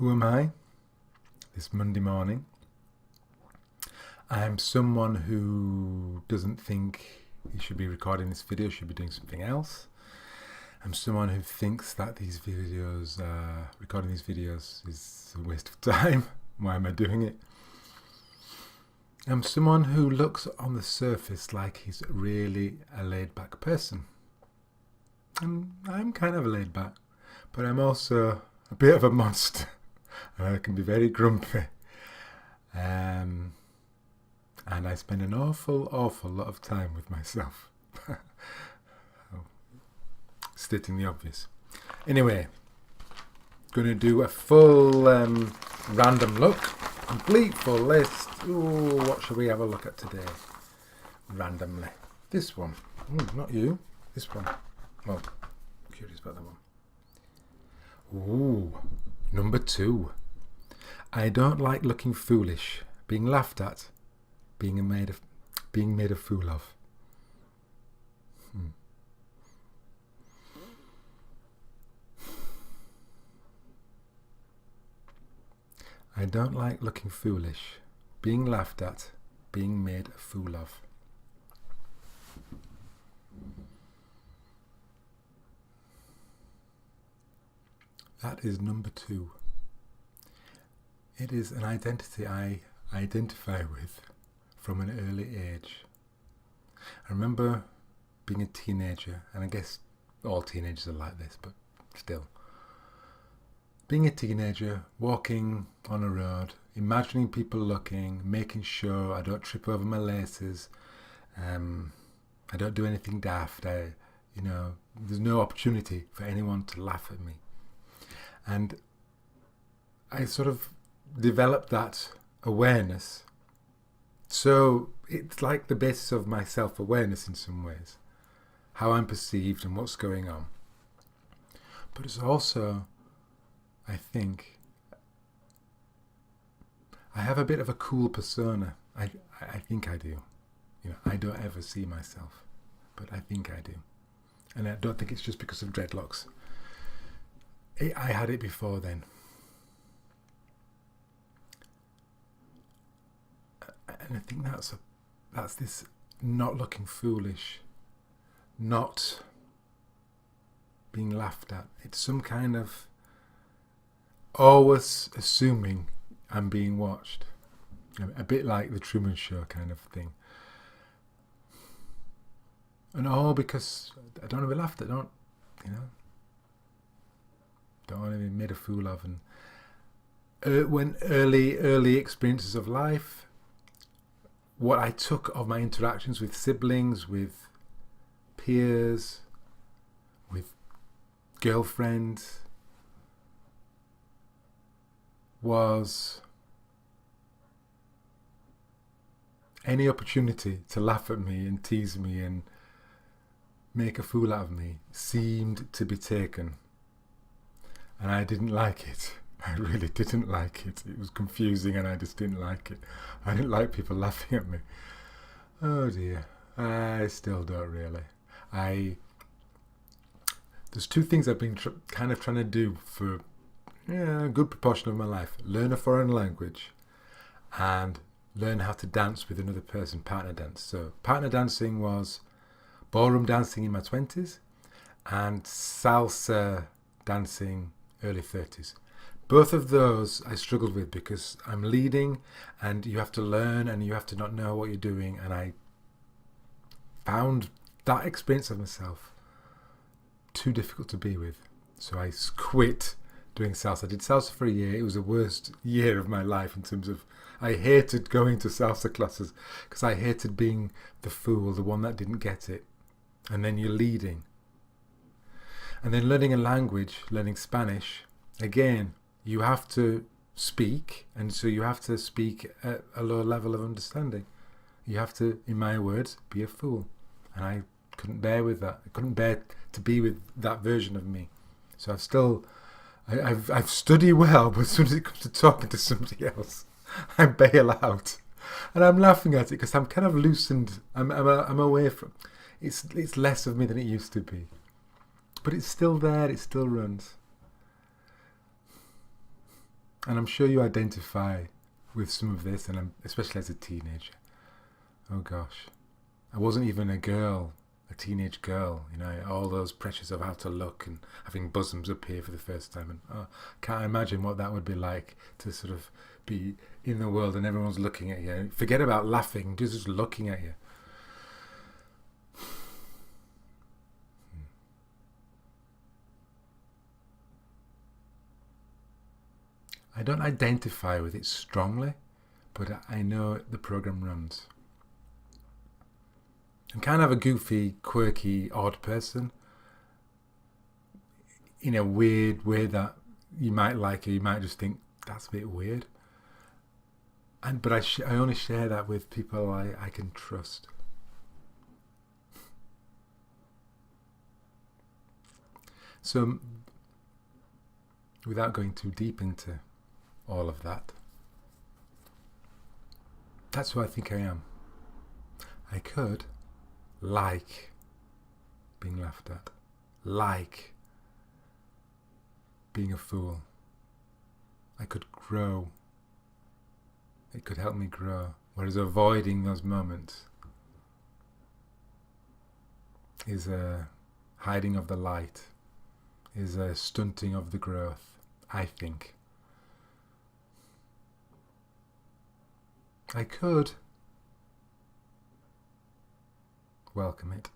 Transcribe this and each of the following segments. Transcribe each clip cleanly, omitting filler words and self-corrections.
Who am I? This Monday morning. I'm someone who doesn't think he should be recording this video, should be doing something else. I'm someone who thinks that recording these videos is a waste of time. Why am I doing it? I'm someone who looks on the surface like he's really a laid-back person. And I'm kind of a laid-back, but I'm also a bit of a monster. And I can be very grumpy. And I spend an awful lot of time with myself. Stating the obvious. Anyway, going to do a full random look. Complete full list. Ooh, what shall we have a look at today? Randomly. This one. Not you. This one. Well, curious about that one. Ooh, number 2. I don't like looking foolish, being laughed at, being made a fool of. I don't like looking foolish, being laughed at, being made a fool of. That is number 2. It is an identity I identify with from an early age. I remember being a teenager, and I guess all teenagers are like this, but still. Being a teenager, walking on a road, imagining people looking, making sure I don't trip over my laces, I don't do anything daft, there's no opportunity for anyone to laugh at me. And I sort of developed that awareness. So it's like the basis of my self-awareness in some ways, how I'm perceived and what's going on. But it's also, I think, I have a bit of a cool persona. I think I do. I don't ever see myself, but I think I do. And I don't think it's just because of dreadlocks. I had it before then. And I think that's this not looking foolish, not being laughed at. It's some kind of always assuming I'm being watched. A bit like the Truman Show kind of thing. And all because I don't want to be laughed at, don't want to be made a fool of. And when early experiences of life, what I took of my interactions with siblings, with peers, with girlfriends, was any opportunity to laugh at me and tease me and make a fool out of me seemed to be taken. And I didn't like it. I really didn't like it. It was confusing and I just didn't like it. I didn't like people laughing at me. Oh dear. I still don't really. There's 2 things I've been kind of trying to do for a good proportion of my life. Learn a foreign language and learn how to dance with another person, partner dance. So partner dancing was ballroom dancing in my 20s and salsa dancing early 30s. Both of those I struggled with because I'm leading and you have to learn and you have to not know what you're doing, and I found that experience of myself too difficult to be with. So I quit doing salsa. I did salsa for a year. It was the worst year of my life in terms of I hated going to salsa classes because I hated being the fool, the one that didn't get it. And then you're leading. And then learning a language, learning Spanish, again, you have to speak, and so you have to speak at a low level of understanding. You have to, in my words, be a fool. And I couldn't bear with that. I couldn't bear to be with that version of me. So I've studied well, but as soon as it comes to talking to somebody else, I bail out. And I'm laughing at it because I'm kind of loosened. I'm away from. It's less of me than it used to be. But it's still there, it still runs. And I'm sure you identify with some of this, and especially as a teenager. Oh gosh, I wasn't even a girl, a teenage girl, all those pressures of how to look and having bosoms appear for the first time. And can't imagine what that would be like to sort of be in the world and everyone's looking at you. Forget about laughing, just looking at you. I don't identify with it strongly, but I know the program runs. I'm kind of a goofy, quirky, odd person in a weird way that you might like it, you might just think that's a bit weird. But I only share that with people I can trust. So, without going too deep into all of that, that's who I think I am. I could like being laughed at, like being a fool. I could grow. It could help me grow. Whereas avoiding those moments is a hiding of the light, is a stunting of the growth, I think. I could welcome it.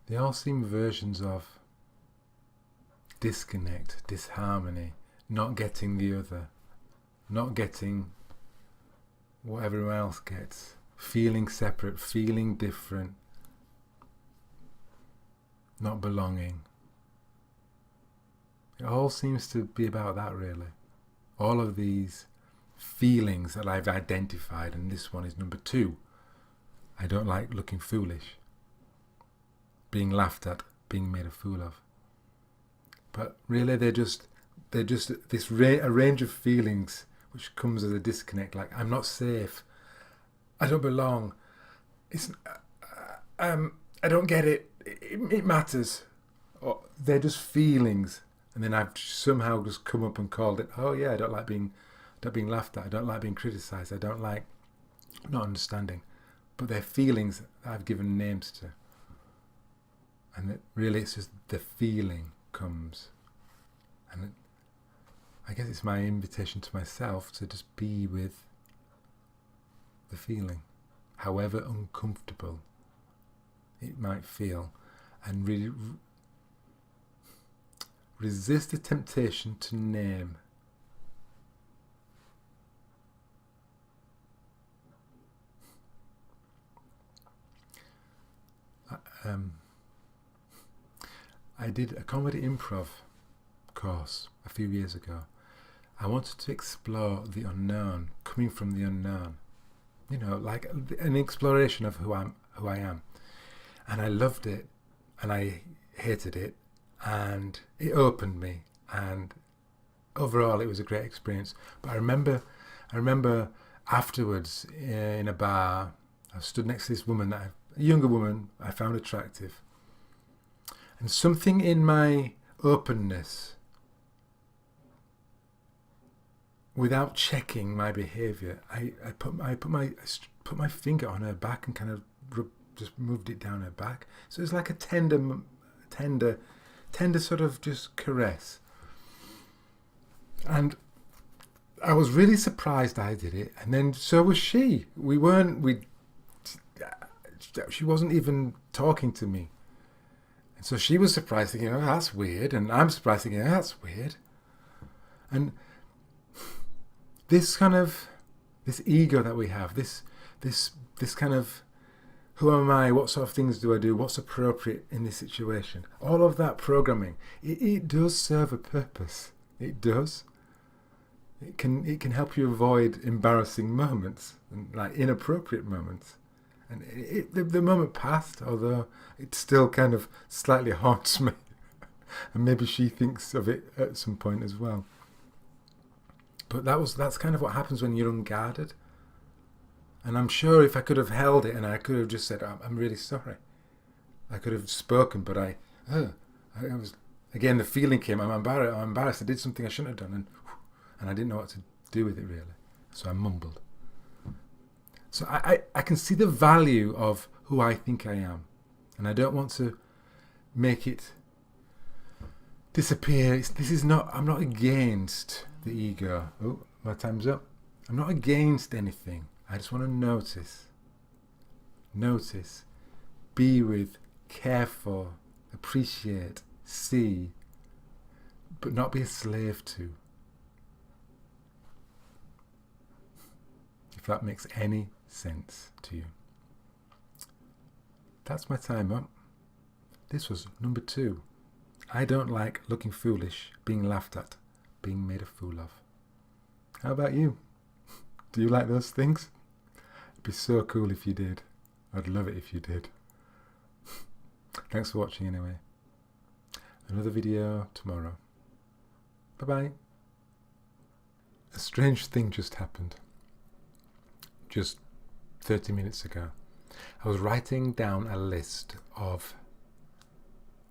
They all seem versions of disconnect, disharmony, not getting the other, not getting what everyone else gets, feeling separate, feeling different, not belonging. It all seems to be about that, really. All of these feelings that I've identified, and this one is number 2. I don't like looking foolish, being laughed at, being made a fool of. But really they're just this a range of feelings which comes as a disconnect, like I'm not safe, I don't belong, I don't get it, it matters. Or they're just feelings, and then I've somehow just come up and called it, oh yeah, I don't like being laughed at, I don't like being criticised, I don't like not understanding. But they're feelings that I've given names to. And really it's just the feeling comes. And I guess it's my invitation to myself to just be with the feeling, however uncomfortable it might feel, and really resist the temptation to name. I did a comedy improv course a few years ago. I wanted to explore the unknown, coming from the unknown. Like an exploration of who I am. And I loved it, and I hated it, and it opened me, and overall it was a great experience. But I remember afterwards in a bar, I stood next to this woman, a younger woman I found attractive. And something in my openness, without checking my behaviour, I put my finger on her back and kind of just moved it down her back. So it was like a tender sort of just caress. And I was really surprised I did it, and then so was she. She wasn't even talking to me. And so she was surprised, thinking, oh, that's weird. And I'm surprised, thinking, oh, that's weird. And this ego that we have, this kind of, who am I, what sort of things do I do, what's appropriate in this situation, all of that programming, it does serve a purpose. It does. It can help you avoid embarrassing moments, and like inappropriate moments. And the moment passed, although it still kind of slightly haunts me. And maybe she thinks of it at some point as well. But that's kind of what happens when you're unguarded. And I'm sure if I could have held it and I could have just said, I'm really sorry. I could have spoken, but I was, again, the feeling came, I'm embarrassed. I did something I shouldn't have done. And I didn't know what to do with it, really. So I mumbled. So I can see the value of who I think I am. And I don't want to make it disappear. I'm not against the ego. Oh, my time's up. I'm not against anything. I just want to notice, be with, care for, appreciate, see, but not be a slave to. If that makes any sense to you. That's my time up. This was number 2. I don't like looking foolish, being laughed at, being made a fool of. How about you? Do you like those things? It'd be so cool if you did. I'd love it if you did. Thanks for watching anyway. Another video tomorrow. Bye-bye. A strange thing just happened. Just 30 minutes ago. I was writing down a list of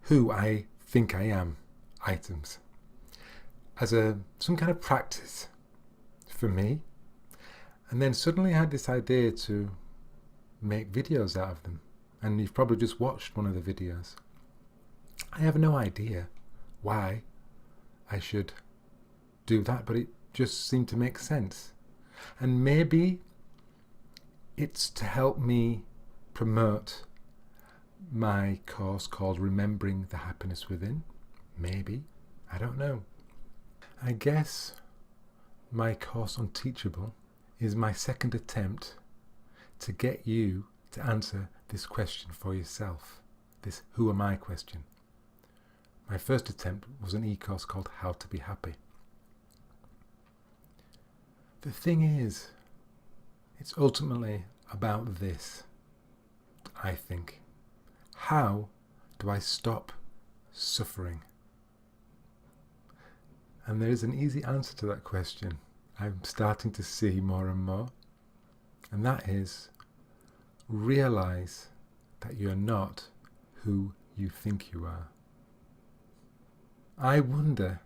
who I think I am items as some kind of practice for me. And then suddenly I had this idea to make videos out of them. And you've probably just watched one of the videos. I have no idea why I should do that, but it just seemed to make sense. And maybe it's to help me promote my course called Remembering the Happiness Within. Maybe. I don't know. I guess my course on Teachable is my second attempt to get you to answer this question for yourself. This who am I question. My first attempt was an e-course called How to Be Happy. The thing is, it's ultimately about this, I think. How do I stop suffering? And there is an easy answer to that question. I'm starting to see more and more. And that is, realize that you're not who you think you are. I wonder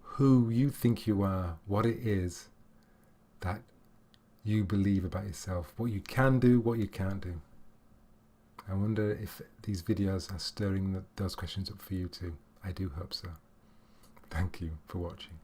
who you think you are, what it is that you believe about yourself, what you can do, what you can't do. I wonder if these videos are stirring those questions up for you too. I do hope so. Thank you for watching.